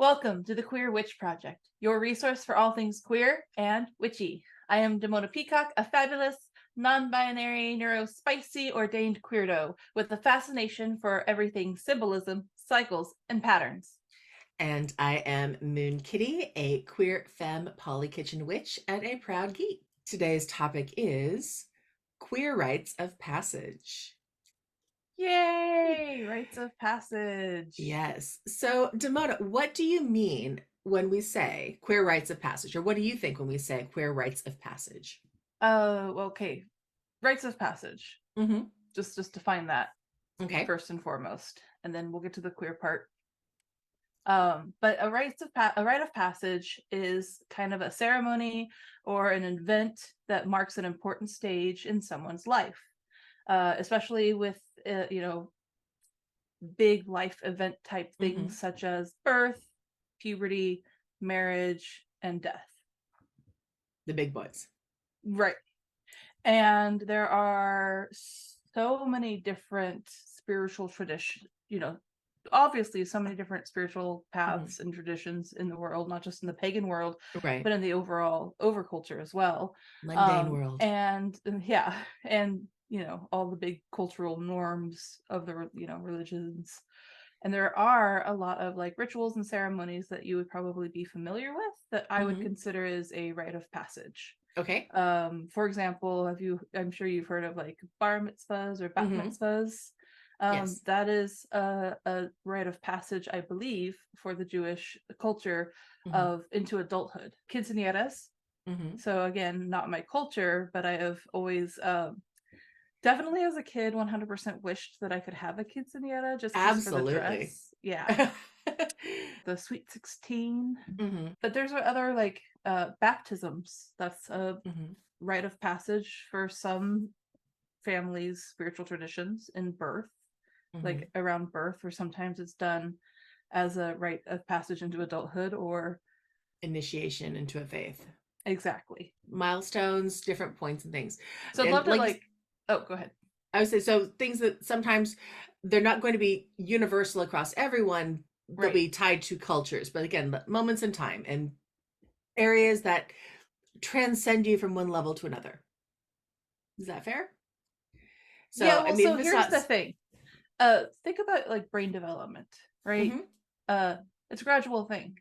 Welcome to the Queer Witch Project, your resource for all things queer and witchy. I am Damona Peacock, a fabulous, non-binary, neurospicy, ordained queerdo with a fascination for everything symbolism, cycles, and patterns. And I am Moonkittee, a queer femme poly kitchen witch and a proud geek. Today's topic is queer rites of passage. Yay! Rites of passage. Yes. So, Damona, what do you mean when we say queer rites of passage? Or what do you think when we say queer rites of passage? Okay. Rites of passage. Mm-hmm. Just define that Okay. first and foremost, and then we'll get to the queer part. But a rite of passage is kind of a ceremony or an event that marks an important stage in someone's life, especially with big life event type Mm-hmm. things such as birth, puberty, marriage, and death. The big boys. Right. And there are so many different spiritual traditions, obviously so many different spiritual paths and traditions in the world, not just in the pagan world, Right. but in the overall overculture as well. Mundane world. And all the big cultural norms of the religions. And there are a lot of like rituals and ceremonies that you would probably be familiar with that I would consider as a rite of passage. Okay. For example, I'm sure you've heard of like bar mitzvahs or bat mitzvahs. Yes. That is a rite of passage, I believe, for the Jewish culture of into adulthood. Quinceañeras. So again, not my culture, but I have always definitely as a kid 100% wished that I could have a quinceañera just for the Absolutely. dress. Yeah. The Sweet 16. But there's other like baptisms. That's a rite of passage for some families' spiritual traditions in birth, like around birth, or sometimes it's done as a rite of passage into adulthood or Initiation into a faith. exactly. Milestones, different points and things. So I'd And love to like oh, go ahead. I would say, so things that sometimes they're not going to be universal across everyone. They'll Right. be tied to cultures, but again, moments in time and areas that transcend you from one level to another. Is that fair? Yeah, So, I well, mean, so if it's here's not, the thing. Think about like brain development, right? Mhm. It's a gradual thing,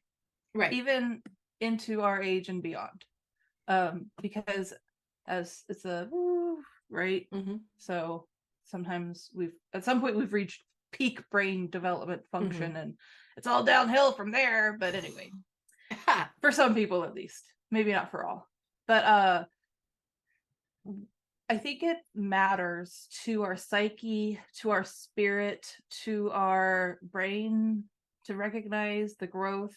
Right. even into our age and beyond. Because as it's a right. So sometimes at some point we've reached peak brain development function and it's all downhill from there. But anyway, for some people at least, maybe not for all. But I think it matters to our psyche, to our spirit, to our brain to recognize the growth,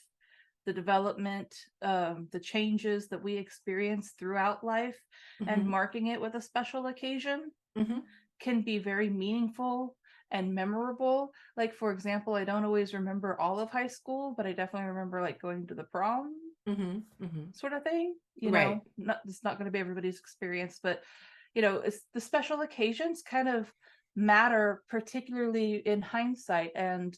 the development, the changes that we experience throughout life, and marking it with a special occasion can be very meaningful and memorable. Like, for example, I don't always remember all of high school, but I definitely remember like going to the prom sort of thing. Right. It's not going to be everybody's experience, but it's the special occasions kind of matter, particularly in hindsight. And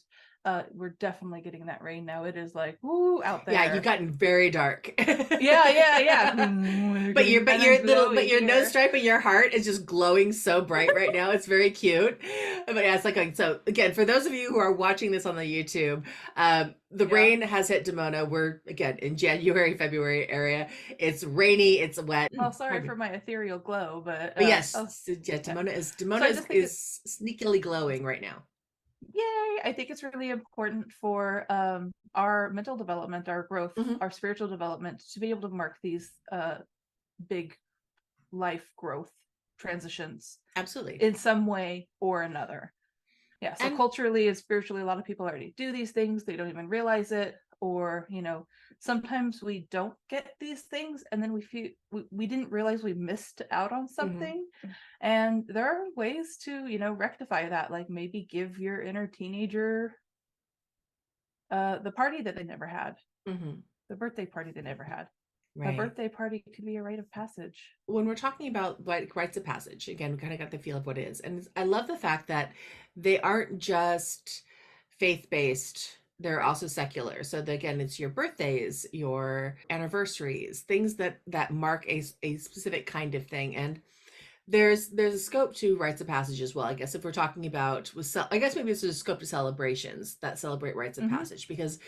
we're definitely getting that rain now. It is like woo out Yeah, you've there. gotten very dark. Yeah. But Getting kind of but glowy your nose here. stripe and your heart is just glowing so bright right now. It's very cute. But yeah, it's like so again, for those of you who are watching this on the YouTube, the Yeah. rain has hit Damona. We're again in January, February area. It's rainy, it's wet. Well, sorry Pardon for me. my ethereal glow, but But yes, oh, so yeah, okay. So Damona I just think it's is sneakily glowing right now. yay. I think it's really important for our mental development, our growth, our spiritual development to be able to mark these big life growth transitions Absolutely. in some way or another. Yeah, so And culturally and spiritually, a lot of people already do these things. They don't even realize it. Or, sometimes we don't get these things and then we feel we didn't realize we missed out on something. And there are ways to, rectify that. Like maybe give your inner teenager the party that they never had, the birthday party they never had. A right. birthday party could be a rite of passage. When we're talking about like rites of passage, again, we kind of got the feel of what it is. And I love the fact that they aren't just faith-based They're also secular. So again, it's your birthdays, your anniversaries, things that mark a specific kind of thing. And there's a scope to rites of passage as well. I guess if we're talking about I guess maybe there's a scope to celebrations that celebrate rites of Hmm. passage, because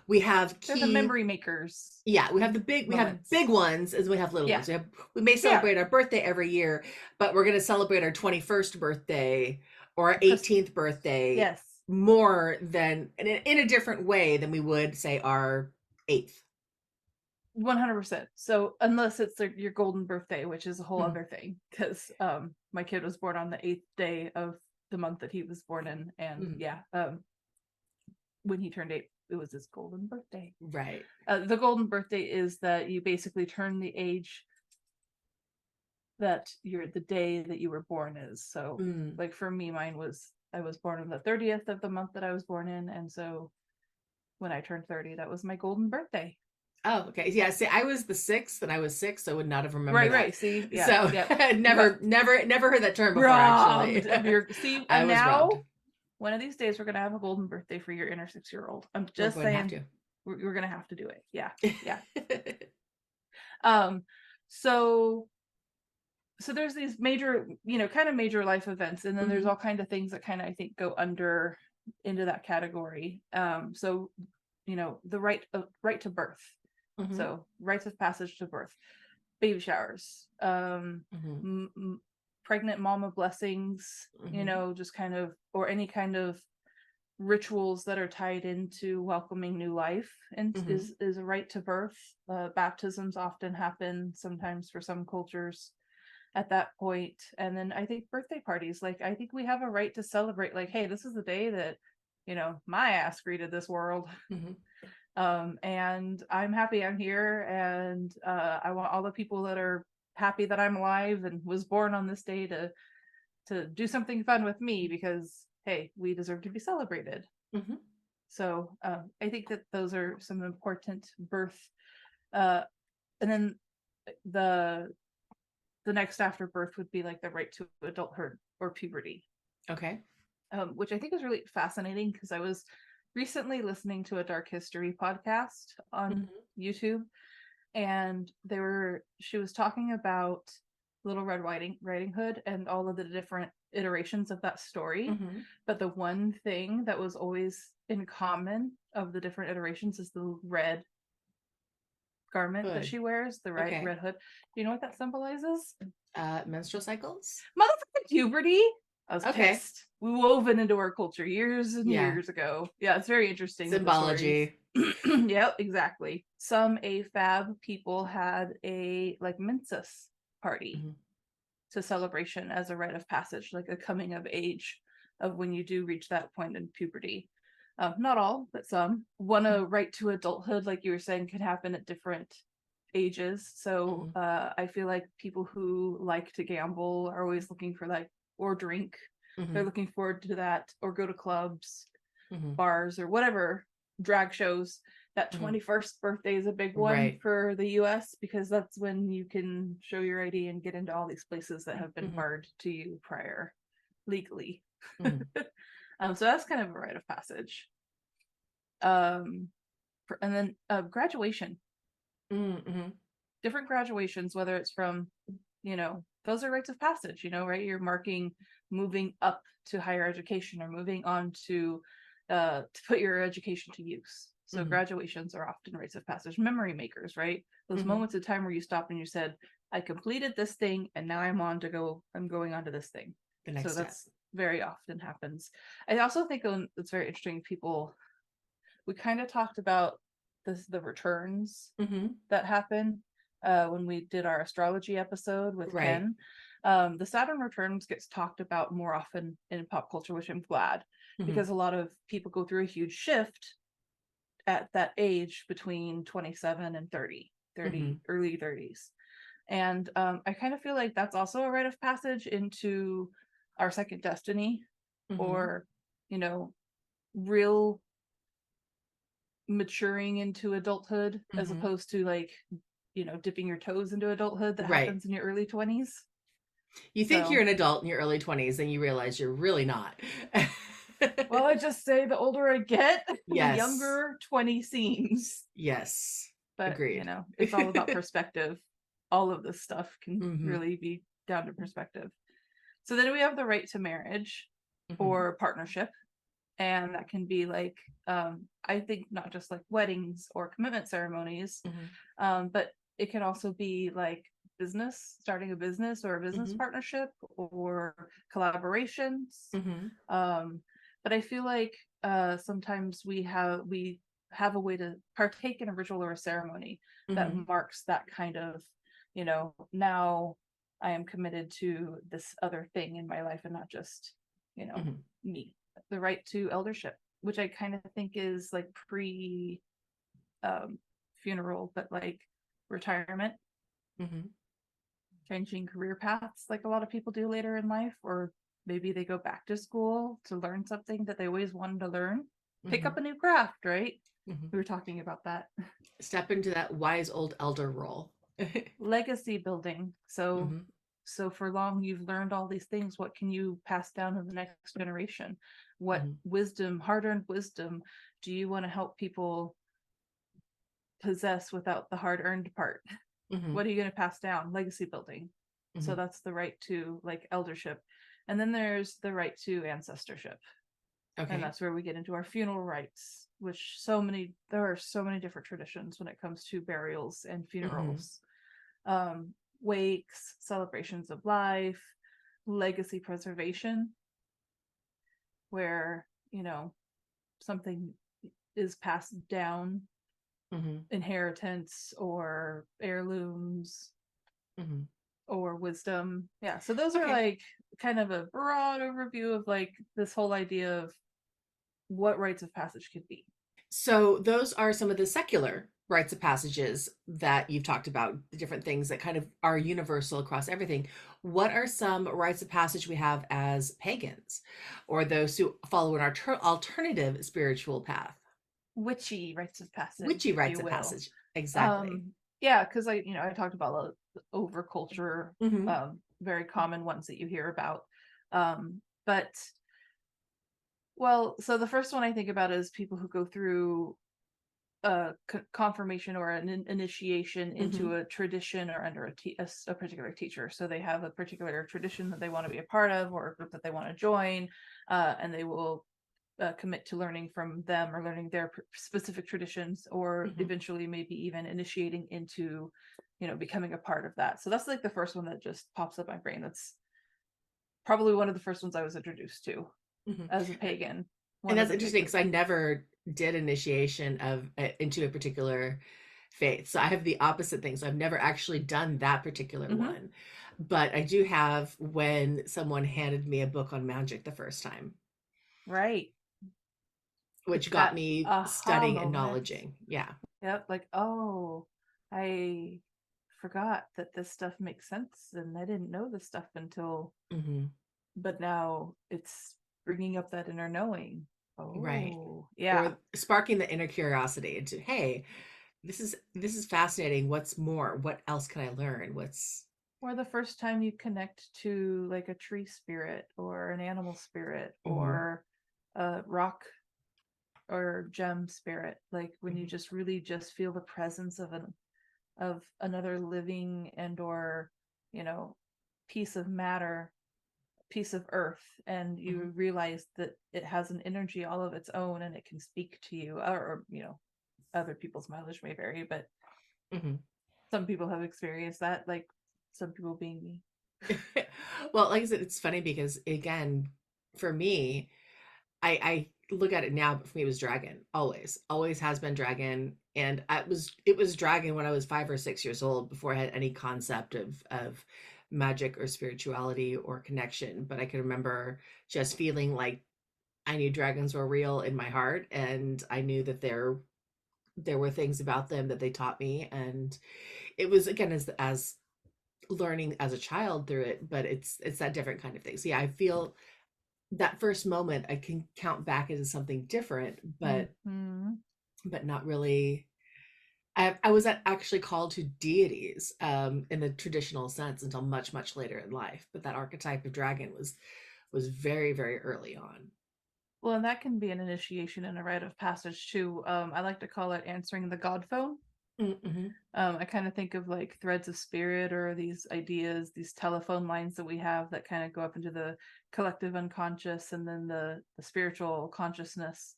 we have They're the key. memory makers Yeah, we have big moments. ones as we have little Yeah. ones. We may Yeah. celebrate our birthday every year, but we're going to celebrate our 21st birthday or our Christmas. 18th birthday Yes. more than in a different way than we would say our 8th. 100%. So unless it's your golden birthday, which is a whole Mhm. other thing, because my kid was born on the 8th day of the month that he was born in, and Mhm. yeah, when he turned 8, it was his golden birthday. Right. The golden birthday is that you basically turn the age that you're the day that you were born is. So Mm. like for me, mine was I was born on the 30th of the month that I was born in, and so when I turned 30, that was my golden birthday. Oh, okay. Yeah, see, I was the 6th and I was 6, so I would not have remembered Right, that. right. See, yeah, So yeah. You got never heard that term before, actually. robbed of your see, I and was robbed. now one of these days we're gonna have a golden birthday for your inner 6-year-old. I'm We're just going to have saying to. we're gonna have to do it. Yeah, yeah. Um, so there's these major, kind of major life events, and then there's Mhm. all kind of things that kind of I think go under into that category. So the right to birth. Mhm. So rites of passage to birth, baby showers, Mhm. pregnant mama blessings, Mhm. just kind of, or any kind of rituals that are tied into welcoming new life, and Mhm. is a right to birth. Baptisms often happen sometimes for some cultures at that point. And then I think birthday parties, like I think we have a right to celebrate, like, hey, this is the day that my ass greeted this world. Mhm. And I'm happy I'm here, and I want all the people that are happy that I'm alive and was born on this day to do something fun with me, because hey, we deserve to be celebrated. Mhm. So I think that those are some important birth, uh, and then the the next after birth would be like the right to adulthood or puberty, Okay. which I think is really fascinating, because I was recently listening to a dark history podcast on Mhm. YouTube, and she was talking about Little Riding Hood and all of the different iterations of that story. Mhm. But the one thing that was always in common of the different iterations is the red garment that Good. she wears, the Okay. red hood. Do you know what that symbolizes? Menstrual cycles? Motherfucking puberty. I was Okay. pissed. We woven into our culture years and Yeah. years ago. Yeah, it's very interesting with the stories. Symbology. Yep, exactly. Some AFAB people had a like menses party Mhm. to celebration as a rite of passage, like a coming of age of when you do reach that point in puberty. Not all, but some. One a right to adulthood, like you were saying, can happen at different ages. So Mhm. I feel like people who like to gamble are always looking for like, or drink. They're Mhm. looking forward to that, or go to clubs, Mhm. bars, or whatever, drag shows. That Mhm. 21st birthday is a big one Right. for the US, because that's when you can show your ID and get into all these places that have been Mhm. barred to you prior legally. Mhm. So that's kind of a rite of passage. Um, and then graduation, Mhm. different graduations, whether it's from, those are rites of passage, right? You're marking moving up to higher education, or moving on to put your education to use. So Mhm. graduations are often rites of passage. Memory makers, right? Those Mhm. moments of time where you stopped and you said, I completed this thing, and now I'm going on to this thing. The So next step. that's very often happens. I also think it's very interesting. We kind of talked about the returns Mhm. that happen when we did our astrology episode with Right. Ken. The Saturn returns gets talked about more often in pop culture, which I'm glad, Mhm. because a lot of people go through a huge shift at that age between 27 and 30, Mhm. early 30s. And I kind of feel like that's also a rite of passage into our second destiny, Mhm. or, real maturing into adulthood, as Mhm. opposed to like, dipping your toes into adulthood that Right. happens in your early 20s. You think you're So an adult in your early 20s and you realize you're really not. Well, I just say the older I get, the Yes. younger 20 seems. Yes. But, Agreed. it's all about perspective. All of this stuff can Hmm. really be down to perspective. So then we have the right to marriage Hmm. or partnership. And that can be like, I think not just like weddings or commitment ceremonies, Hmm. but it can also be like business, starting a business or a business Hmm. partnership or collaborations. Hmm. Um, but I feel like sometimes we have a way to partake in a ritual or a ceremony that Hmm. marks that kind of, now I am committed to this other thing in my life and not just, you know, Hmm. me. The right to eldership, which I kind of think is like pre um, funeral, but like retirement, Hmm. changing career paths, like a lot of people do later in life, or maybe they go back to school to learn something that they always wanted to learn, pick up Hmm. a new craft, right? Hmm. We were talking about that. Step into that wise old elder role. Legacy building. So Hmm. so for long you've learned all these things. What can you pass down to the next generation? What Hmm. wisdom, hard-earned wisdom, do you want to help people possess without the hard-earned part? Hmm. What are you going to pass down? Legacy building. So Hmm. that's the right to like eldership. And then there's the right to ancestorship. And Okay. that's where we get into our funeral rites, which there are so many different traditions when it comes to burials and Hmm. funerals. um, Wakes, celebrations of life, legacy preservation, where, something is passed down, Hmm. inheritance or heirlooms Hmm. or wisdom. Yeah. So those are Okay. like kind of a broad overview of like this whole idea of what rites of passage could be. So those are some of the secular rites of passages that you've talked about, the different things that kind of are universal across everything. What are some rites of passage we have as pagans or those who follow an alternative spiritual path? Witchy rites of passage, Witchy if rites you of will. passage. Exactly. Um, yeah, because I talked about over culture, Hmm. very common ones that you hear about. But well, so the first one I think about is people who go through a confirmation or an initiation into Hmm. a tradition or under a particular teacher. So they have a particular tradition that they want to be a part of or a group that they want to join, and they will commit to learning from them or learning their specific traditions, or Hmm. eventually maybe even initiating into, becoming a part of that. So that's like the first one that just pops up in my brain. That's probably one of the first ones I was introduced to Hmm. as a pagan. And One of that's the big interesting because ones. I never did initiation of into a particular faith. So I have the opposite thing. So I've never actually done that particular Mm-hmm. one. But I do have when someone handed me a book on magic the first time, Right. which It's got that me aha studying and moment. knowledging. Yeah. Yep. Like, oh, I forgot that this stuff makes sense, and I didn't know this stuff until, Hmm. but now it's bringing up that inner knowing. Right. Oh, yeah. Or sparking the inner curiosity into, hey, this is fascinating. What's more? What else can I learn? What's Or the first time you connect to like a tree spirit or an animal spirit Mhm, or a rock or gem spirit, like when you mhm, just really just feel the presence of another living and or, you know, piece of matter, piece of earth, and mhm, you realize that it has an energy all of its own and it can speak to you, or other people's mileage may vary, but mhm. some people have experienced that, like some people being me. Well, like I said, it's funny because again, for me, I look at it now, but for me it was dragon. Always has been dragon. And it was dragon when I was 5 or 6 years old before I had any concept of magic or spirituality or connection. But I can remember just feeling like I knew dragons were real in my heart, and I knew that there were things about them that they taught me. And it was again as learning as a child through it, but it's that different kind of thing. So yeah, I feel that first moment I can count back into something different, Mm-hmm. but not really. I was actually called to deities in the traditional sense until much later in life, but that archetype of dragon was very very early on. Well, and that can be an initiation and a rite of passage too. I like to call it answering the God phone. Mm-hmm. I kind of think of like threads of spirit or these ideas, these telephone lines that we have that kind of go up into the collective unconscious and then the spiritual consciousness,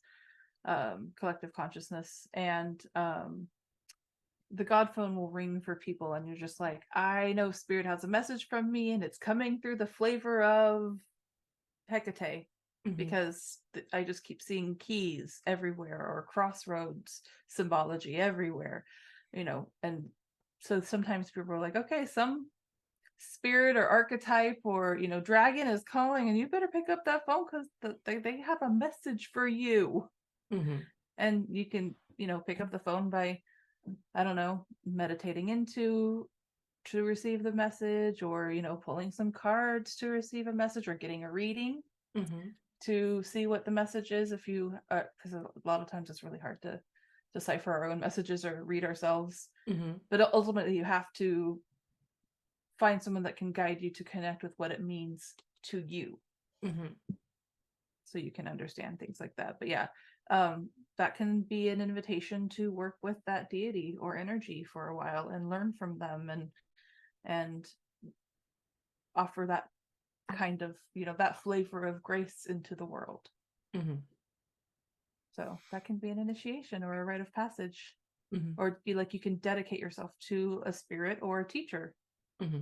collective consciousness. And the God phone will ring for people, and you're just like, I know spirit has a message from me, and it's coming through the flavor of Hecate, Mm-hmm. because I just keep seeing keys everywhere or crossroads symbology everywhere, and so sometimes people are like, okay, some spirit or archetype or dragon is calling, and you better pick up that phone because they have a message for you. Mm-hmm. And you can pick up the phone by, I don't know, meditating into to receive the message, or pulling some cards to receive a message, or getting a reading Mm-hmm. to see what the message is, if you because a lot of times it's really hard to decipher our own messages or read ourselves, Mm-hmm. but ultimately you have to find someone that can guide you to connect with what it means to you, Mm-hmm. so you can understand things like that. But yeah, that can be an invitation to work with that deity or energy for a while and learn from them, and offer that kind of that flavor of grace into the world. Mm-hmm. So that can be an initiation or a rite of passage, Mm-hmm. or be like you can dedicate yourself to a spirit or a teacher. Mm-hmm.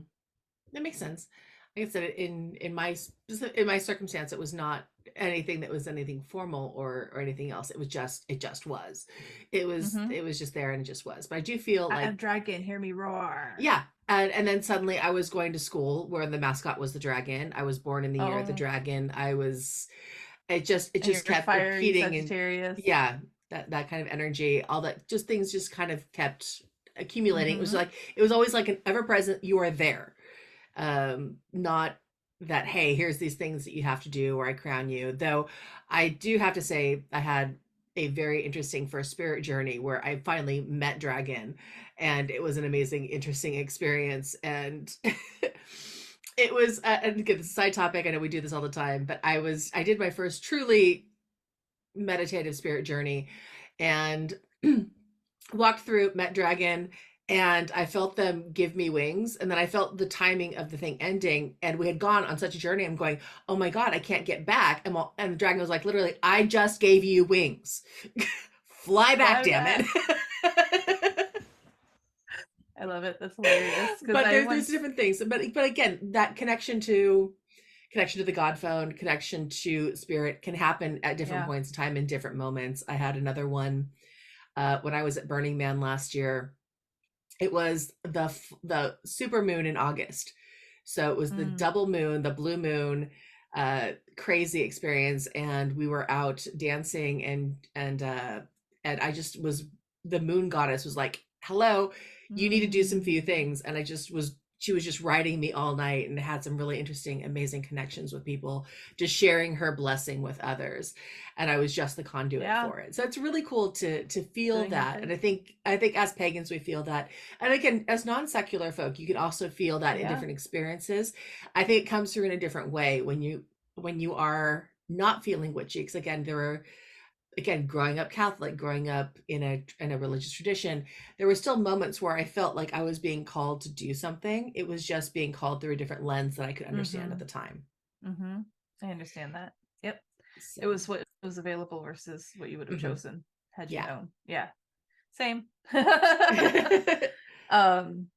That makes sense. Like I said, in my circumstance, it was not anything that was anything formal or anything else. It just was. Mm-hmm. It was just there and it just was. But I do feel I like am dragon, hear me roar. yeah. And then suddenly I was going to school where the mascot was the dragon. I was born in the year of the Oh, dragon. It and just you're kept fiery repeating. And Sagittarius. yeah, that kind of energy, all that, just things just kind of kept accumulating. Mm-hmm. It was always like an ever present, you are there. Not that, hey, here's these things that you have to do or I crown you. Though I do have to say I had a very interesting first spirit journey where I finally met dragon, and it was an amazing interesting experience. And it was and again, this is a side topic, I know we do this all the time, but I did my first truly meditative spirit journey, and walked through, met dragon, and I felt them give me wings. And then I felt the timing of the thing ending. And we had gone on such a journey. I'm going, oh my God, I can't get back. And the dragon was like, literally, I just gave you wings. Fly back, Fly damn it. back. I love it. That's hilarious. Because But I there's once, different things. But again, that connection to the God phone, connection to spirit can happen at different yeah. points in time in different moments. I had another one when I was at Burning Man last year. It was the super moon in August, so it was the Mm. double moon, the blue moon, crazy experience. And we were out dancing, and I just was, the moon goddess was like, hello, you need to do some few Mm. things. And she was just riding me all night, and had some really interesting, amazing connections with people, just sharing her blessing with others. And I was just the conduit Yeah. for it. So it's really cool to feel Doing your that. And thing. I think as pagans we feel that. And again, as non-secular folk, you can also feel that in Yeah. different experiences. I think it comes through in a different way when you are not feeling witchy. Because again, there were, again, growing up Catholic, growing up in a religious tradition, there were still moments where I felt like I was being called to do something. It was just being called through a different lens that I could understand Mm-hmm. at the time. Mm-hmm. I understand that. Yep. It So was what was available versus what you would have mhm. chosen had you Yeah. known. Yeah. Same. um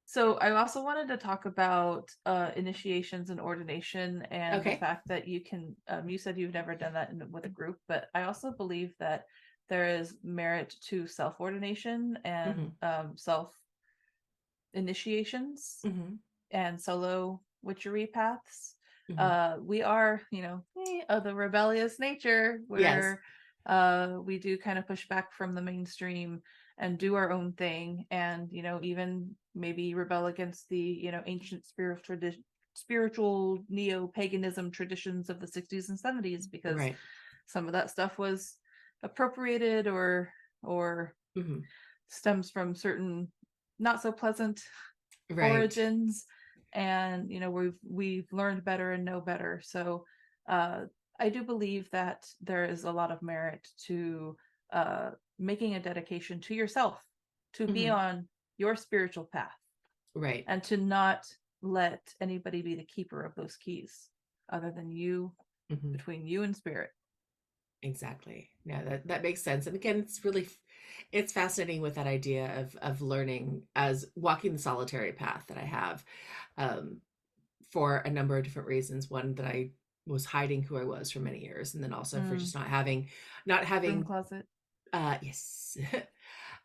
So I also wanted to talk about initiations and ordination, and the Okay. fact that you can. You said you've never done that with a group, but I also believe that there is merit to self ordination and Hmm. self initiations Hmm. and solo witchery paths. Hmm. We are, of the rebellious nature, Yes. where we do kind of push back from the mainstream and do our own thing, and even maybe rebel against the ancient spiritual neo-paganism traditions of the 60s and 70s, because Right. some of that stuff was appropriated or Hmm. stems from certain not so pleasant Right. origins, and we've learned better and know better. So uh I do believe that there is a lot of merit to making a dedication to yourself to be Mhm. on your spiritual path Right. and to not let anybody be the keeper of those keys other than you, Mhm. between you and spirit. Exactly. Yeah, that makes sense. And again, it's fascinating with that idea of learning as walking the solitary path that I have, um, for a number of different reasons. One, that I was hiding who I was for many years, and then also for Mm, just not broom having closet. yes.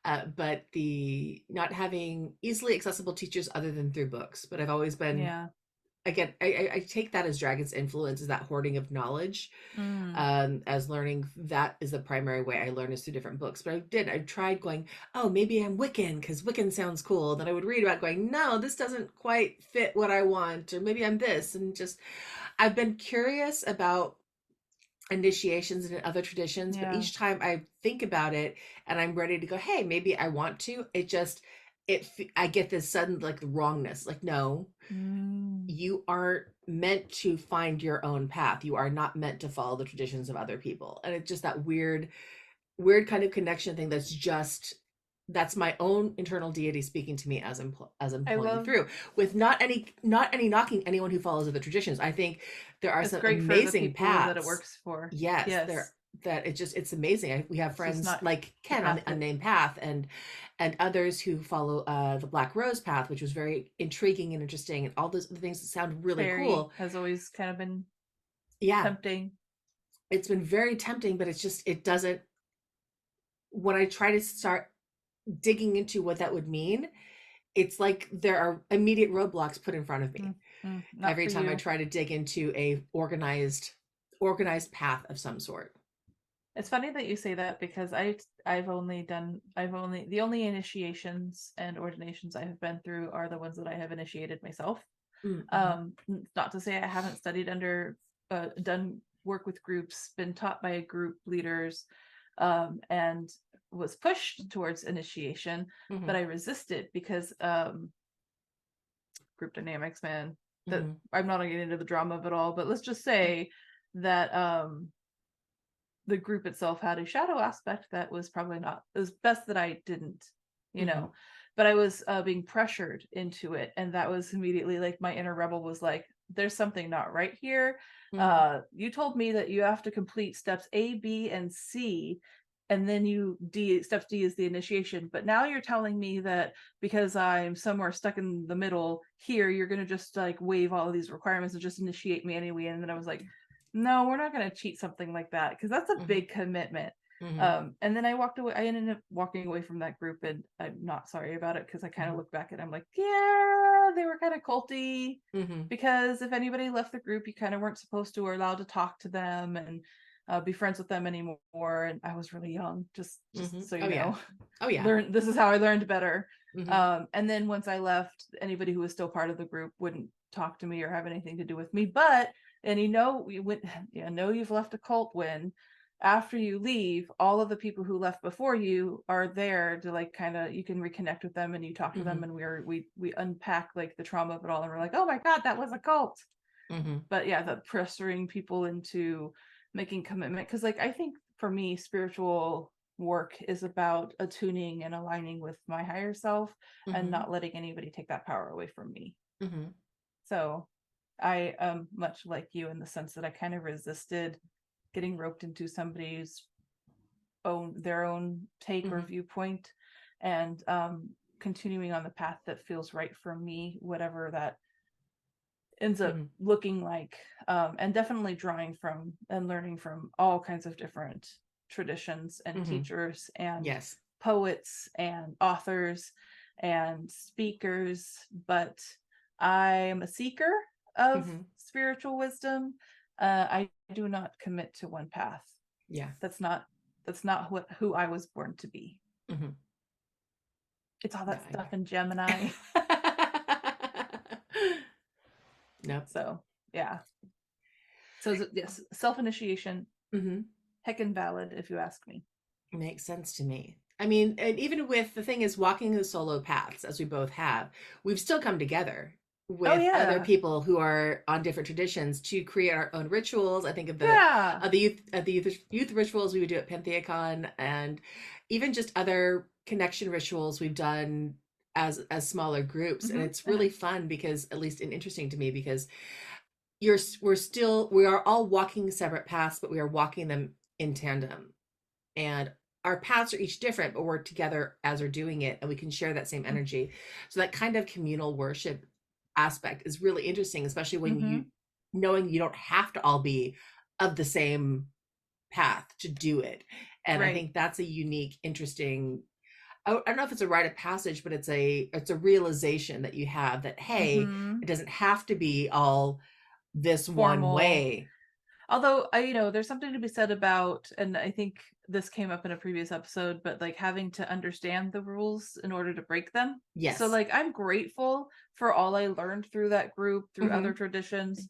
But the not having easily accessible teachers other than through books. But I've always been, Yeah. again, I take that as Dragon's influence, is that hoarding of knowledge, Mm, as learning. That is the primary way I learn, is through different books. But I tried going, oh, maybe I'm Wiccan because Wiccan sounds cool. Then I would read about going, no, this doesn't quite fit what I want, or maybe I'm this. And just, I've been curious about initiations and other traditions, but yeah. each time I think about it and I'm ready to go, hey, maybe I want to, I get this sudden, like, wrongness, like, no, Mm, you aren't meant to find your own path. You are not meant to follow the traditions of other people. And it's just that weird kind of connection thing, that's my own internal deity speaking to me as I'm I pulling love through, with not any knocking anyone who follows other traditions. I think there are it's some great for the amazing people that it paths. works for. Yes, Yes. it's amazing. We have It's just friends not like the Ken on path the that unnamed path, and others who follow the Black Rose path, which was very intriguing and interesting, and all those other things that sound really fairy cool. has always kind of been Yeah, tempting. it's been very tempting, but it doesn't. When I try to start digging into what that would mean, it's like there are immediate roadblocks put in front of me Not every for time I you. try to dig into a organized path of some sort. It's funny that you say that because I've only the only initiations and ordinations I have been through are the ones that I have initiated myself. Mm-hmm. Not to say I haven't studied under done work with groups, been taught by group leaders, and was pushed towards initiation, Mm-hmm. but I resisted because group dynamics, man. That Mm-hmm. I'm not gonna get into the drama of it all, but let's just say that the group itself had a shadow aspect that was probably not, it was best that I didn't, you Mm-hmm. know, but I was being pressured into it. And that was immediately like my inner rebel was like, there's something not right here. Mm-hmm. You told me that you have to complete steps A, B, and C. And then steps D is the initiation. But now you're telling me that because I'm somewhere stuck in the middle here, you're going to just like waive all of these requirements and just initiate me anyway. And then I was like, no, we're not going to cheat something like that because that's a Mm-hmm. big commitment. Mm-hmm. And then I walked away. I ended up walking away from that group, and I'm not sorry about it because I kind of Mm-hmm. look back and I'm like, yeah, they were kind of culty. Mm-hmm. Because if anybody left the group, you kind of weren't supposed to or allowed to talk to them and be friends with them anymore. And I was really young, just Mm-hmm. so you Oh yeah. know. Oh yeah. Learn this is how I learned better. Mm-hmm. And then once I left, anybody who was still part of the group wouldn't talk to me or have anything to do with me. But and we went, you know, you've left a cult when after you leave, all of the people who left before you are there to like kind of you can reconnect with them and you talk to Mm-hmm. them and we unpack like the trauma of it all and we're like, oh my god, that was a cult. Mm-hmm. But yeah, the pressuring people into making commitment because like I think for me spiritual work is about attuning and aligning with my higher self and Mm-hmm. not letting anybody take that power away from me. Mm-hmm. So I am much like you in the sense that I kind of resisted getting roped into somebody's their own take or Mm-hmm. viewpoint and continuing on the path that feels right for me, whatever that ends up Mm-hmm. looking like, and definitely drawing from and learning from all kinds of different traditions and Mm-hmm. teachers and Yes. poets and authors and speakers. But I'm a seeker of Mm-hmm. spiritual wisdom. I do not commit to one path. Yeah. That's not who I was born to be. Mm-hmm. It's all Yeah. that stuff in Gemini. Nope. So yeah. So yes, self-initiation, Mm-hmm. heckin' valid if you ask me. Makes sense to me. I mean, and even with the thing is walking the solo paths, as we both have, we've still come together. Oh with other yeah. people who are on different traditions to create our own rituals. I think of Yeah. youth rituals we would do at Pantheacon, and even just other connection rituals we've done as smaller groups. And Hmm. it's really fun because, at least, and interesting to me, because we are all walking separate paths, but we are walking them in tandem. And our paths are each different, but we're together as we're doing it, and we can share that same energy. So that kind of communal worship aspect is really interesting, especially when Hmm. you knowing you don't have to all be of the same path to do it. And I Right. think that's a unique, interesting, I don't know if it's a rite of passage, but it's a realization that you have that, hey, Hmm. it doesn't have to be all this one Formal. way. Although there's something to be said about, and I think this came up in a previous episode, but like having to understand the rules in order to break them. So Yes. like I'm grateful for all I learned through that group, through other Hmm. traditions,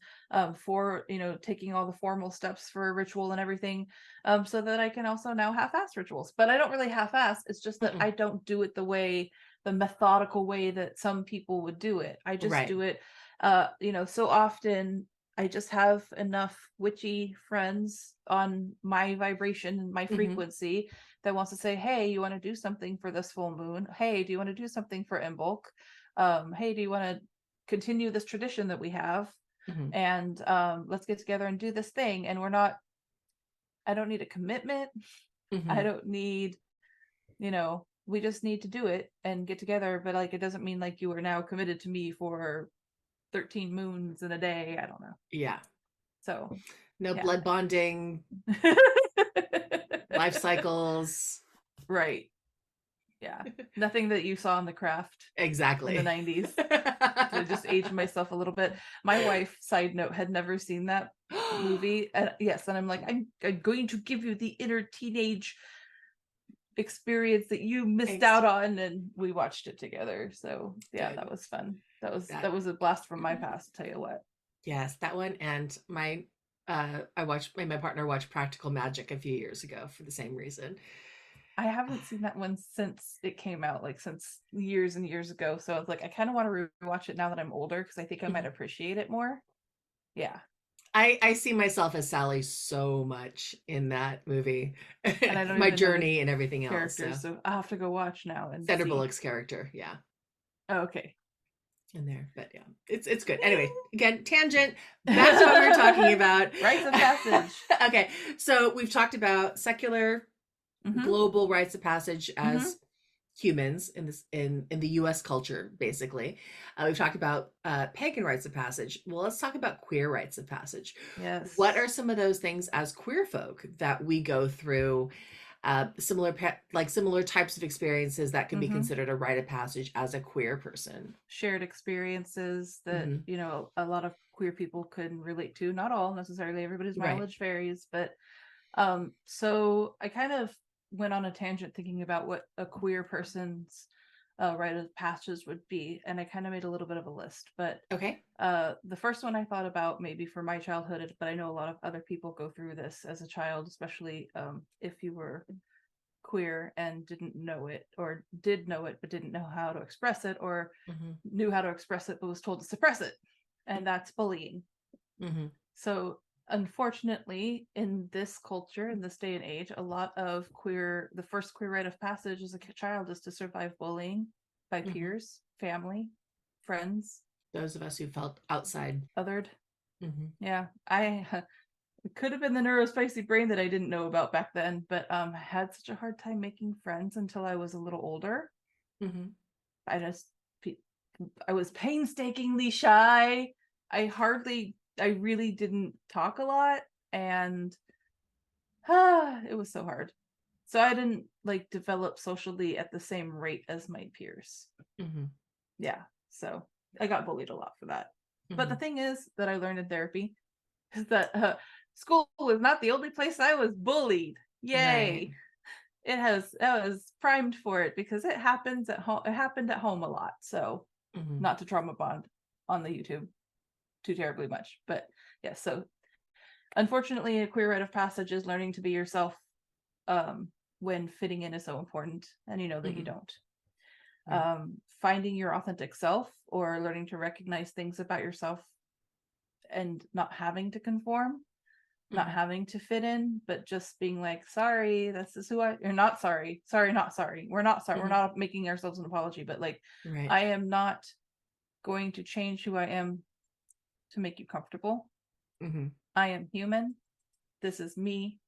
for taking all the formal steps for a ritual and everything, so that I can also now half-ass rituals. But I don't really half-ass. It's just that I don't do it the methodical way that some people would do it. I just Right. do it, so often I just have enough witchy friends on my vibration and my Hmm. frequency that wants to say, hey, you want to do something for this full moon? Hey, do you want to do something for Imbolc? Hey, do you want to continue this tradition that we have? Hmm. And let's get together and do this thing. And I don't need a commitment. I Hmm. don't need, we just need to do it and get together. But like, it doesn't mean like you are now committed to me for 13 moons in a day. I don't know. Yeah. So, No yeah. blood bonding, life cycles. Right. Yeah. Nothing that you saw in The Craft in the Exactly. 90s. To just age myself a little bit. My wife, side note, had never seen that movie. And yes, and I'm like, I'm going to give you the inner teenage experience that you missed Thanks. out on, and we watched it together. So yeah, Good. that was fun. That That was a blast from my past, I'll tell you what. yes, that one, and my partner watched Practical Magic a few years ago for the same reason. I haven't seen that one since it came out, like since years and years ago. So I was like, I kind of want to rewatch it now that I'm older because I think I might appreciate it more. Yeah. I see myself as Sally so much in that movie. And I don't My even know the journey and everything else. So characters, so I'll have to go watch now and Sandra see. Bullock's character, yeah, Oh, okay. in there. But yeah, it's good. Anyway, again, tangent. Back to what we were talking about. Rites of passage. Okay, so we've talked about secular, Mm-hmm. global rites of passage Mm-hmm. as humans in this in the US culture, basically. We've talked about pagan rites of passage. Well, let's talk about queer rites of passage. What Yes. are some of those things as queer folk that we go through, similar types of experiences that can be Mm-hmm. considered a rite of passage as a queer person? Shared experiences that, Hmm. a lot of queer people can relate to. Not all necessarily, everybody's Right. mileage varies, but so I kind of went on a tangent thinking about what a queer person's rite of passage would be, and I kind of made a little bit of a list. But Okay. the first one I thought about maybe for my childhood, but I know a lot of other people go through this as a child, especially if you were queer and didn't know it, or did know it but didn't know how to express it, or Hmm. knew how to express it but was told to suppress it, and that's bullying. Hmm. So unfortunately, in this culture, in this day and age, a lot of the first queer rite of passage as a child is to survive bullying by Hmm. peers, family, friends, Those of us who felt outside. othered. Hmm. Yeah, I it could have been the neurospicy brain that I didn't know about back then, but I had such a hard time making friends until I was a little older. Hmm. I just I was painstakingly shy. I really didn't talk a lot, and it was so hard. So I didn't like develop socially at the same rate as my peers. Hmm. Yeah. So I got bullied a lot for that. But the Hmm. thing is that I learned in therapy is that school was not the only place I was bullied. Right. Yay. I was primed for it because it happens at home. It happened at home a lot. So Hmm. not to trauma bond on the YouTube too terribly much. But yeah, so unfortunately a queer rite of passage is learning to be yourself, um, when fitting in is so important, and you know that you Hmm. don't. Right. Finding your authentic self, or learning to recognize things about yourself and not having to conform, not Mm-hmm. having to fit in, but just being like, sorry, this is who I, you're not sorry. Sorry, not sorry. We're not sorry. We're Mm-hmm. not making ourselves an apology, but like, Right. I am not going to change who I am to make you comfortable. Mm-hmm. I am human. This is me.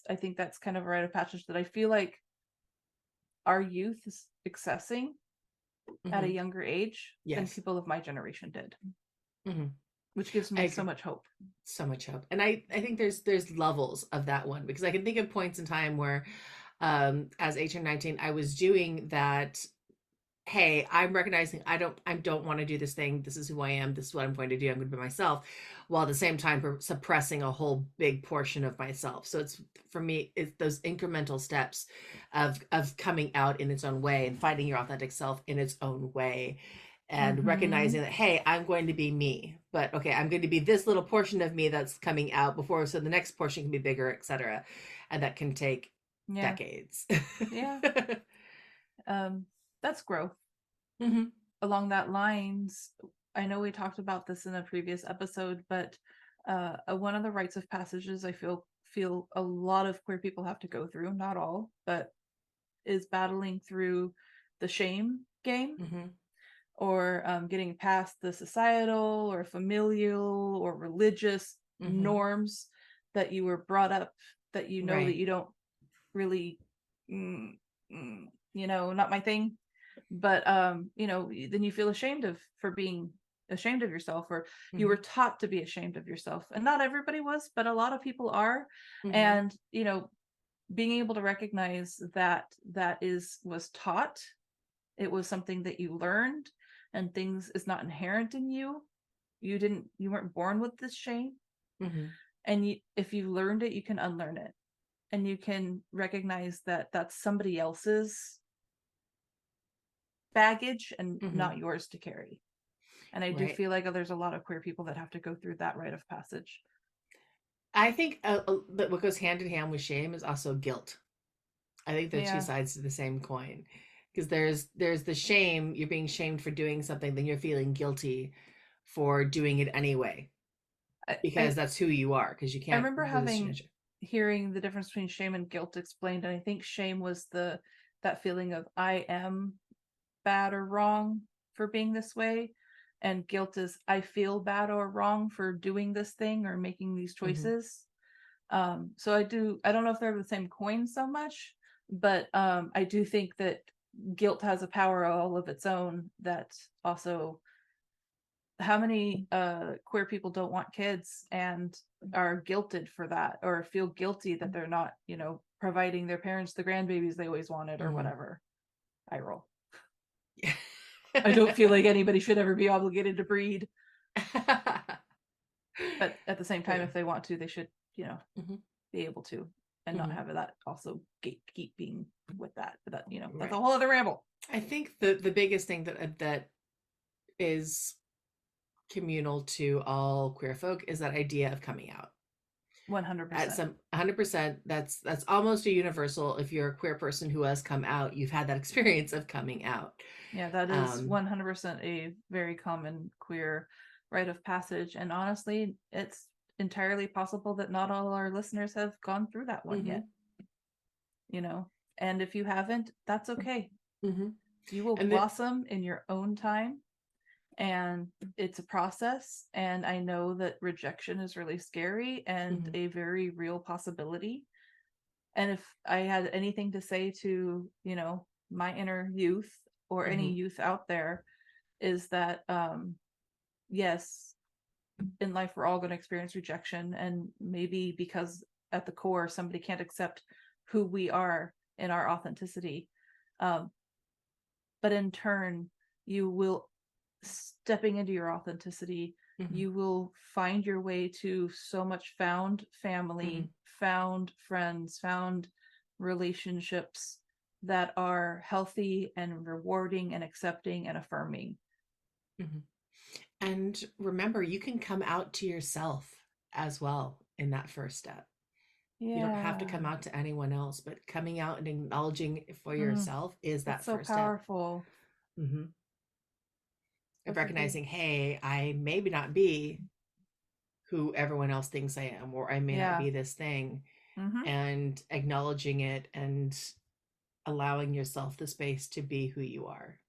I think that's kind of a rite of passage that I feel like our youth is accessing at a Mm-hmm. younger age than Yes. people of my generation did, Mm-hmm. which gives I me so agree. much hope. So much hope. And I think there's levels of that one, because I can think of points in time where as 18 19 I was doing that. Hey, I'm recognizing I don't want to do this thing. This is who I am. This is what I'm going to do. I'm going to be myself, while at the same time suppressing a whole big portion of myself. So it's, for me, it's those incremental steps of coming out in its own way and finding your authentic self in its own way, and Mm-hmm. recognizing that, hey, I'm going to be me, but okay, I'm going to be this little portion of me that's coming out before, so the next portion can be bigger, etc. And that can take Yeah. decades. Yeah. That's growth. Hmm. Along that lines, I know we talked about this in a previous episode, but one of the rites of passages I feel a lot of queer people have to go through, not all, but is battling through the shame game, Hmm. or getting past the societal or familial or religious Hmm. norms that you were brought up, that you know that Right. you don't really, mm, mm, not my thing. But then you feel ashamed of for being ashamed of yourself, or you were Hmm. taught to be ashamed of yourself, and not everybody was, but a lot of people are. Hmm. And being able to recognize that was taught, it was something that you learned, and things is not inherent in you. You weren't born with this shame, Hmm. and if you learned it, you can unlearn it, and you can recognize that that's somebody else's baggage and Hmm. not yours to carry. And I do Right. feel like there's a lot of queer people that have to go through that rite of passage. I think that what goes hand in hand with shame is also guilt. I think they're two Yeah. sides to the same coin, because there's the shame, you're being shamed for doing something, then you're feeling guilty for doing it anyway, I, because I, that's who you are, because you I can't remember resist having change. hearing the difference between shame and guilt explained, and I think shame was that feeling of I am bad or wrong for being this way, and guilt is I feel bad or wrong for doing this thing or making these Hmm. choices. So I don't know if they're the same coin so much, but I do think that guilt has a power all of its own, that also, how many queer people don't want kids and are guilted for that, or feel guilty that they're not providing their parents the grandbabies they always wanted, or Hmm. whatever. I roll. I don't feel like anybody should ever be obligated to breed, but at the same time, Yeah. if they want to, they should Hmm. be able to, and not Hmm. have that also gatekeeping with that. But that's a Right. whole other ramble. I think the biggest thing that is communal to all queer folk is that idea of coming out. At 100%. some 100%, that's almost a universal. If you're a queer person who has come out, you've had that experience of coming out. Yeah, that is um 100% a very common queer rite of passage. And honestly, it's entirely possible that not all our listeners have gone through that one hmm yet, you know? And if you haven't, that's okay. hmm You will and that. blossom in your own time, and it's a process. And I know that rejection is really scary and Hmm. a very real possibility. And if I had anything to say to, my inner youth, or any Hmm. youth out there, is that yes, in life we're all going to experience rejection, and maybe because at the core somebody can't accept who we are in our authenticity. Um, but in turn, you will, stepping into your authenticity, Hmm. you will find your way to so much found Hmm. family, found friends, found relationships that are healthy and rewarding and accepting and affirming. Hmm. And remember, you can come out to yourself as well in that first step. You don't have to come Yeah. out to anyone else, but coming out and acknowledging it for Mm, yourself is that's that so first step. powerful. Hmm. Of Such a big, recognizing, hey, I maybe not be who everyone else thinks I am, or I may not yeah. be this thing, Mm-hmm. and acknowledging it and allowing yourself the space to be who you are.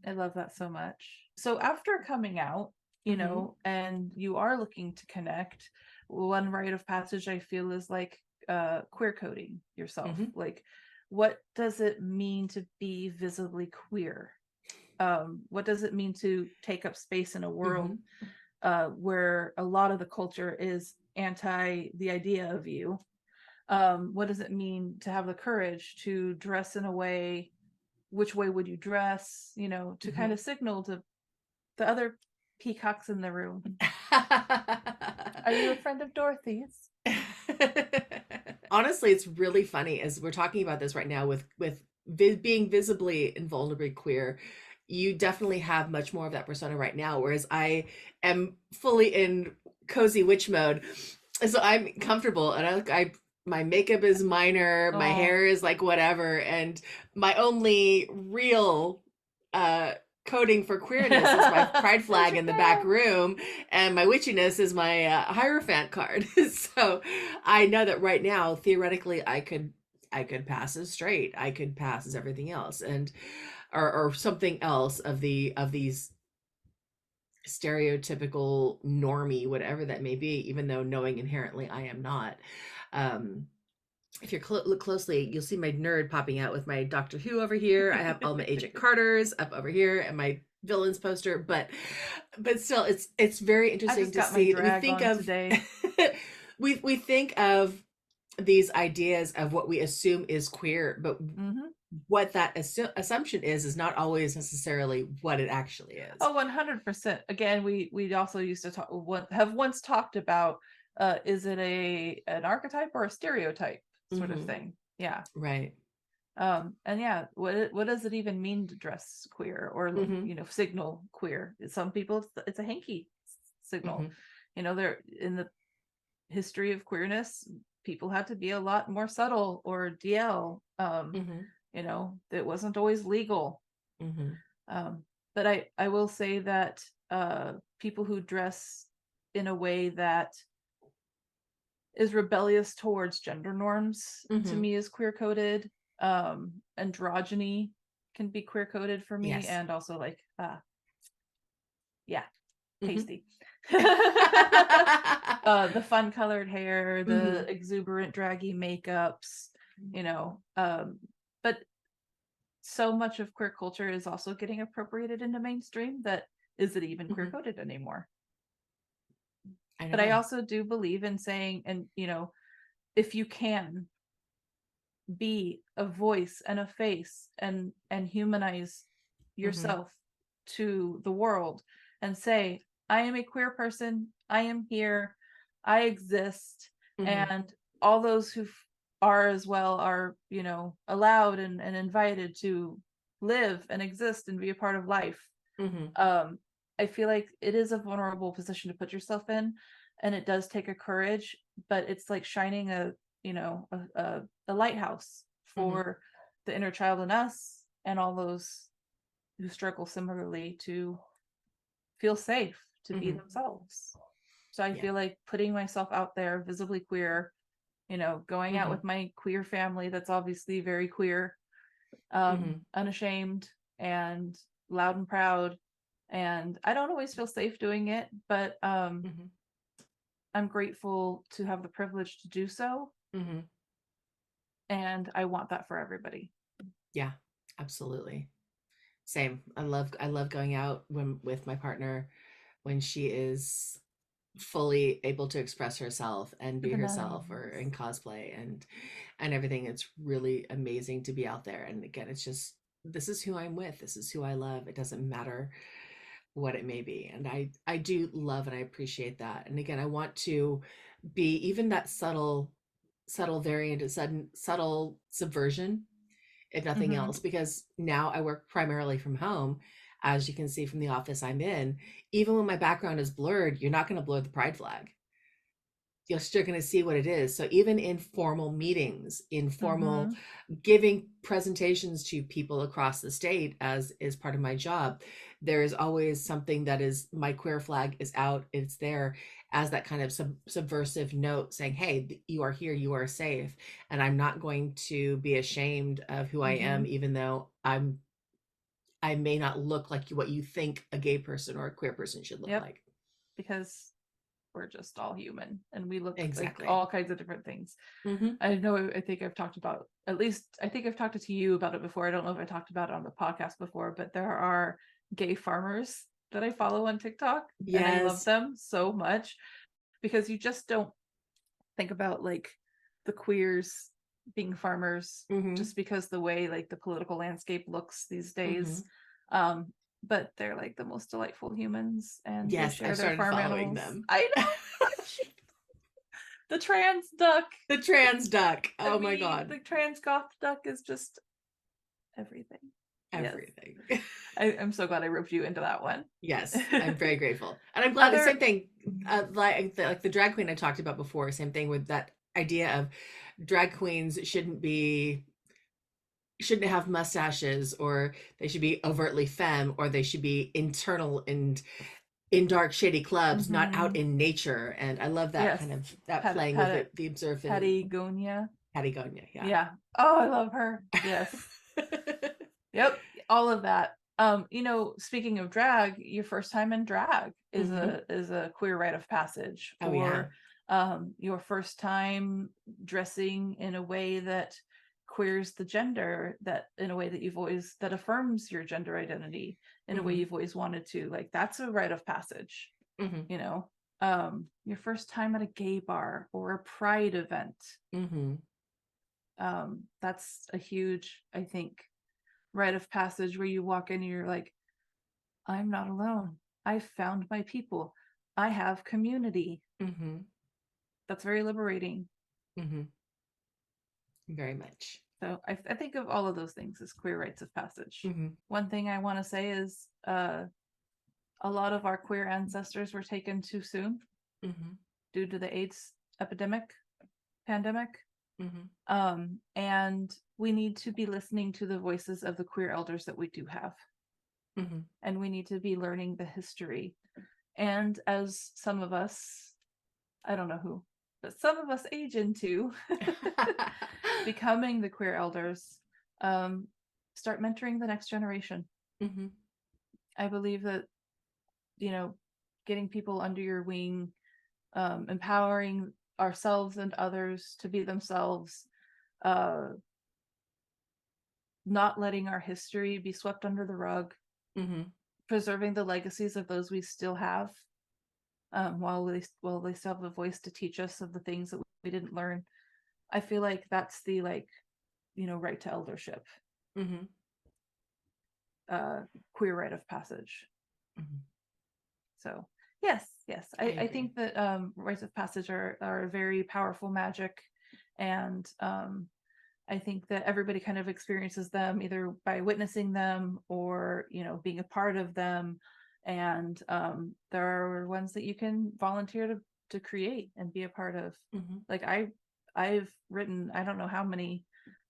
I love that so much. So after coming out, Hmm. and you are looking to connect, one rite of passage I feel is like queer coding yourself. Hmm. Like, what does it mean to be visibly queer? What does it mean to take up space in a world Hmm. where a lot of the culture is anti the idea of you? What does it mean to have the courage to dress in a way? Which way would you dress? To kind Hmm. of signal to the other peacocks in the room. Are you a friend of Dorothy's? Honestly, it's really funny as we're talking about this right now with being visibly and vulnerably queer. You definitely have much more of that persona right now, whereas I am fully in cozy witch mode. So I'm comfortable, and I my makeup is minor, my Oh, hair is like whatever, and my only real uh coding for queerness is my pride flag Doja in the back Cat. room, and my witchiness is my hierophant card. So I know that right now, theoretically, I could pass as straight, I could pass as everything else, and or something else of these stereotypical normie, whatever that may be, even though knowing inherently I am not. um if you look closely, you'll see my nerd popping out with my Doctor Who over here. I have all my Agent Carters up over here and my villains poster, but still, it's very I interesting just to got my see that we drag think on of today. we think of these ideas of what we assume is queer, but Mm-hmm. what that assumption is not always necessarily what it actually is. Oh, 100%. Again, we also used to have once talked about is it an archetype or a stereotype sort of Hmm. thing. Yeah. Right. And yeah, what does it even mean to dress queer or Hmm. signal queer? Some people it's a hanky signal. Hmm. They're in the history of queerness, people had to be a lot more subtle or DL. Hmm. It wasn't always legal. Hmm. Um, but I will say that people who dress in a way that is rebellious towards gender norms to Hmm. me is queer coded. Androgyny can be queer coded for me, Yes. and also like yeah, Hmm. tasty. The fun colored hair, the Hmm. exuberant draggy makeups, but so much of queer culture is also getting appropriated into mainstream that is it even queer Hmm. coded anymore? I But I know. also do believe in saying, and if you can be a voice and a face and humanize Hmm. yourself to the world and say, I am a queer person, I am here, I exist, Hmm. and all those who are as well are allowed and invited to live and exist and be a part of life. Hmm. um I feel like it is a vulnerable position to put yourself in, and it does take a courage, but it's like shining a lighthouse Hmm. for the inner child in us and all those who struggle similarly to feel safe to be Hmm. themselves. So I Yeah. feel like putting myself out there visibly queer, going out Hmm. with my queer family that's obviously very queer, Hmm. unashamed and loud and proud. And I don't always feel safe doing it, but Hmm. I'm grateful to have the privilege to do so. Hmm. And I want that for everybody. Yeah, absolutely. Same. I love going out when with my partner when she is fully able to express herself and The be herself, or bananas. in cosplay and everything. It's really amazing to be out there. And again, it's just, this is who I'm with. This is who I love. It doesn't matter what it may be. And I do love and I appreciate that. And again, I want to be even that subtle variant, a sudden subtle subversion, if nothing Mm-hmm. else, because now I work primarily from home. As you can see from the office I'm in, even when my background is blurred, you're not going to blur the pride flag. you're still going to see what it is. So even in formal meetings, informal Mm-hmm. giving presentations to people across the state, as is part of my job, there is always something that is, my queer flag is out, it's there as that kind of subversive note saying, hey, you are here, you are safe, and I'm not going to be ashamed of who I Mm-hmm. am, even though I may not look like what you think a gay person or a queer person should look Yep. like. Because we're just all human and we look like Exactly. all kinds of different things. Mm-hmm. I know, I think I've talked about, at least I think I've talked to you about it before. I don't know if I talked about it on the podcast before, but there are gay farmers that I follow on TikTok and I love Yes. them so much because you just don't think about like the queers being farmers Mm-hmm. just because the way like the political landscape looks these Mm-hmm. days. But they're like the most delightful humans and they Yes, I share their started farm following animals. them. I know. The trans duck. The trans duck. I Oh my mean, God. the trans goth duck is just everything. Yes. Everything. I'm so glad I roped you into that one. Yes, I'm very grateful. And I'm glad the Other same thing, like the drag queen I talked about before, same thing with that idea of drag queens shouldn't have mustaches, or they should be overtly femme, or they should be internal and in dark shady clubs, not out mm-hmm. in nature. And I love that Yes. kind of that Pat playing with Pat it, the observant Patagonia. Patagonia. Yeah. Yeah. Oh, I love her. Yes. Yep. All of that. Speaking of drag, your first time in drag is Hmm. a queer rite of passage, Oh yeah. or your first time dressing in a way that queers the gender, that in a way that you've always, that affirms your gender identity in a way Hmm. you've always wanted to. Like that's a rite of passage, Hmm. you know. Your first time at a gay bar or a pride event. Hmm. That's a huge, I think, rite of passage where you walk in and you're like, I'm not alone. I found my people. I have community. Hmm. That's very liberating. Hmm. Very much. So I think of all of those things as queer rites of passage. Hmm. One thing I want to say is a lot of our queer ancestors were taken too soon Hmm. due to the AIDS pandemic. Hmm. And we need to be listening to the voices of the queer elders that we do have. Hmm. And we need to be learning the history. And as some of us, I don't know who, but some of us age into becoming the queer elders, start mentoring the next generation. Hmm. I believe that, getting people under your wing, empowering ourselves and others to be themselves, uh, not letting our history be swept under the rug, Hmm. preserving the legacies of those we still have, while they still have a voice to teach us of the things that we didn't learn. I feel like that's the right to eldership, Hmm. uh, queer rite of passage. Hmm. So yes, I I agree. think that rites of passage are a very powerful magic, and I think that everybody kind of experiences them either by witnessing them or being a part of them, and there are ones that you can volunteer to create and be a part of. Hmm. Like I've written I don't know how many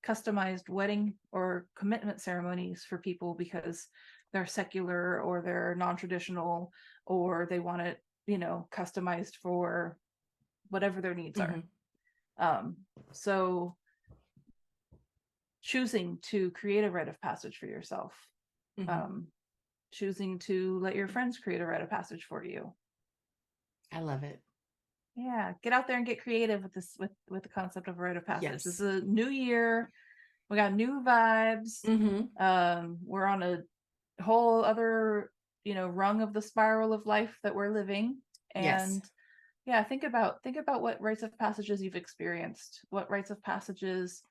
customized wedding or commitment ceremonies for people because they're secular or they're non-traditional or they want it customized for whatever their needs are. Hmm. um so choosing to create a rite of passage for yourself, Hmm. um choosing to let your friends create a rite of passage for you. I love it. Yeah, get out there and get creative with this, with the concept of a rite of passage. This Yes. is a new year, we got new vibes. Hmm. We're on a whole other rung of the spiral of life that we're living. Yes. And yeah, think about what rites of passages you've experienced, what rites of passages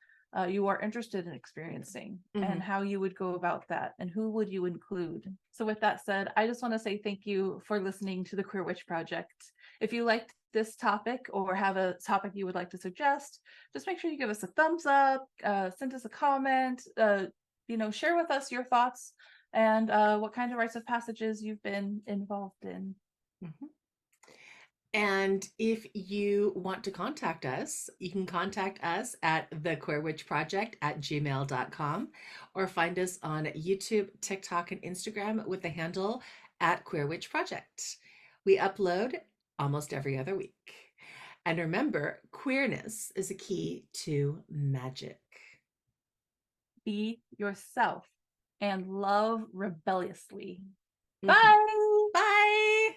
you are interested in experiencing, and Hmm. how you would go about that, and who would you include. So with that said, I just want to say thank you for listening to the Queer Witch Project. If you liked this topic or have a topic you would like to suggest, just make sure you give us a thumbs up, send us a comment, share with us your thoughts and what kind of rites of passages you've been involved in. Hmm. And if you want to contact us, you can contact us at thequeerwitchproject@gmail.com or find us on YouTube, TikTok, and Instagram with the handle at Queer Witch Project. We upload almost every other week. And remember, queerness is a key to magic. Be yourself and love rebelliously. Mhm. Bye. Bye.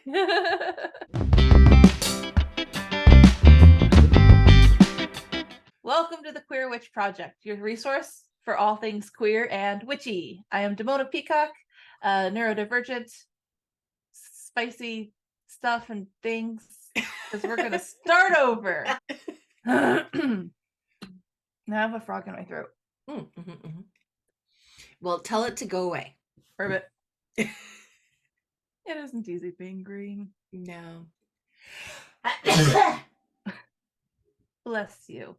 Welcome to the Queer Witch Project, your resource for all things queer and witchy. I am Damona Peacock, neurodivergent, spicy stuff and things, because we're going to start over. Now I have a frog in my throat. Well, tell it to go away. Ribbit. It isn't easy being green. No. Bless you.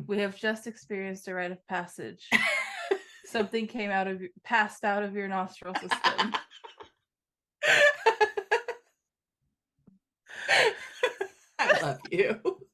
We have just experienced a rite of passage. Something passed out of your nostril system. I love you.